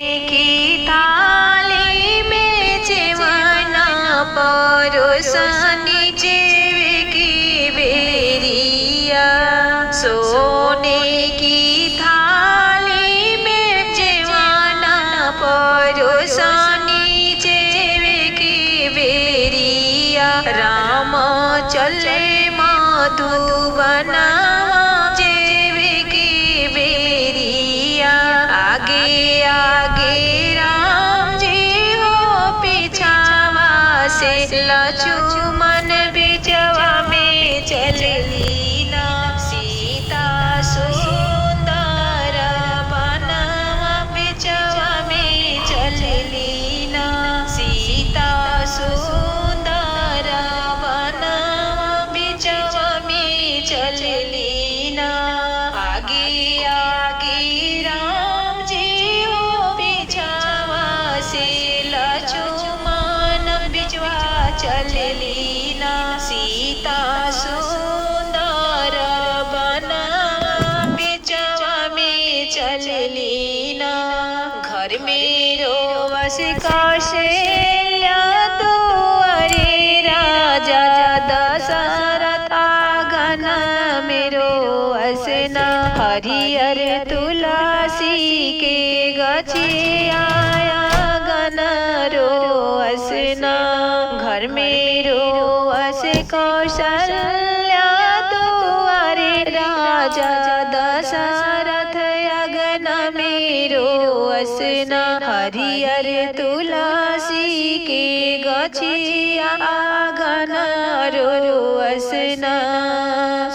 की थाली में जेवना परोसनी जेवे की बेरिया। सोने की थाली में जेवना परोसनी जेवे की बेरिया। राम चले मधुबना जेवे की बेरिया। आगे आगे राम जी हो पीछावा से लक्ष्मण बिचवा में चलली ना। सीता सुंदर बनवा बिचवा में चलली ना। सीता सुंदर बनवा बिचवा में चलली ना। आगे आगे राम जी हो पीछावा से लक्ष्मण बिचवा चलली ना। सीता सुंदर बनवा बिचवा में चलली ना। घर में रोवस कौशल्या दुआरे राजा दशरथ आंगन में रोवस ना। हरियर तुलसी के गछिया आंगन रोवस ना। घर में रोवस कौशल्या दुआरे राजा दशरथ आंगन में रोवस ना। हरियर तुलसी के गछिया आंगन रोवस ना।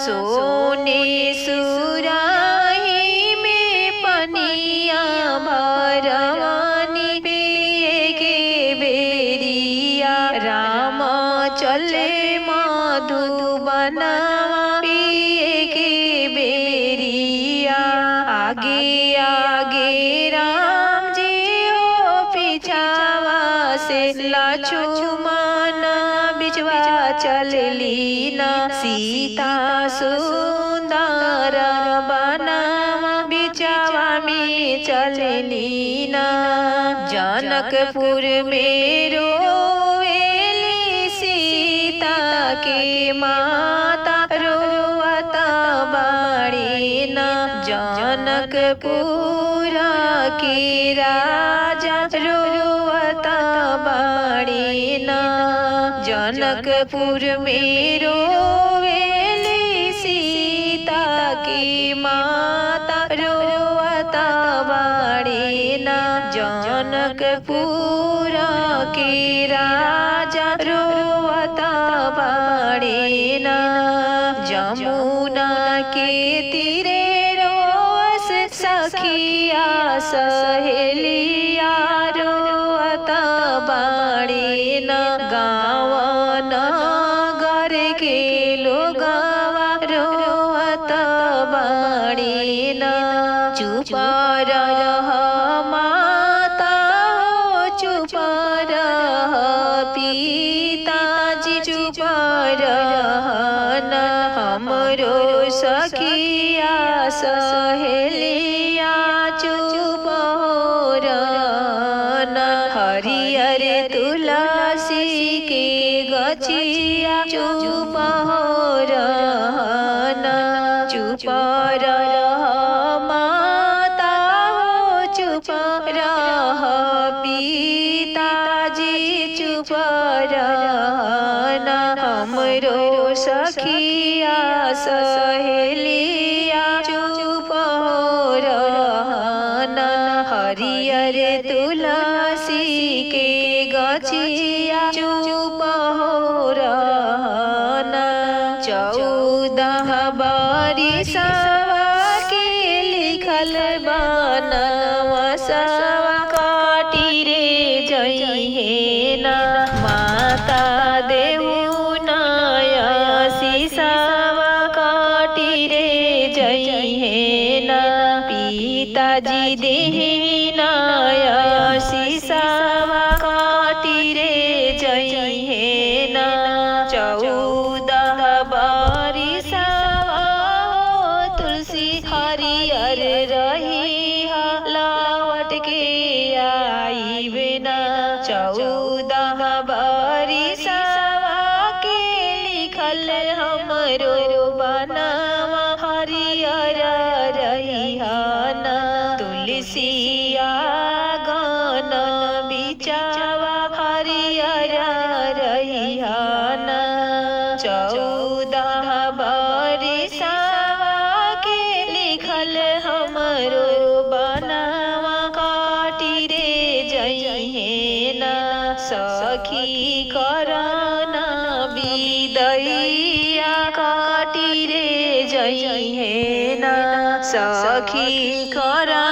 सोने सुराही में पनिया भरवानी पिए के बेरिया। राम चले मधुबना पिए के बेरिया। आगे आगे राम जी हो पीछावा से लक्ष्मण बिचवा चलली ना। सीता सुंदर बनवा बिचवा में चलली ना। जनकपुर में रोवेली सीता के माता रोवत बाड़ी ना। जनकपुर के राजा रोवत बाड़ी ना। जनकपुर में रोवेली सीता की माता रोवत बाड़ी ना। जनकपुर के राजा रोवत बाड़ी ना। जमुना के तीरे रोवस सखिया सहेलिया रोवत बाड़ी ना। गाँव नगर के लोगवा रोवत बाड़ी ना। चुप रह माता हो चुप रह पिताजी चुप रहना। हमरो सखिया सहेलिया चुप रहना। हरियर तुलसी के गछिया चुप रहना। चुप रह माता हो चुप रह पिताजी चुप रहना। हमरो सखिया सहेलिया चुप रहना। हरियर तुलसी के गछिया चुप रहना। 14 बरिसवा के लिखल बनवा सवा काटी रे जइहे ना। माता देहु नया सीसावा काटी रे जइहे ना। पिताजी देहि नया सीसावा काटी रे जइहे आइबे ना 14 बरिसवा के लिखल हमरो बनावा हरियर रहिहाना तुलसिया गन बिचावा हरियर रहिहाना 14 बरिसवा के लिखल हमरो बनावा काटी रे जइहे ना सखी करना बिदैया काटी रे जइहे ना सखी करना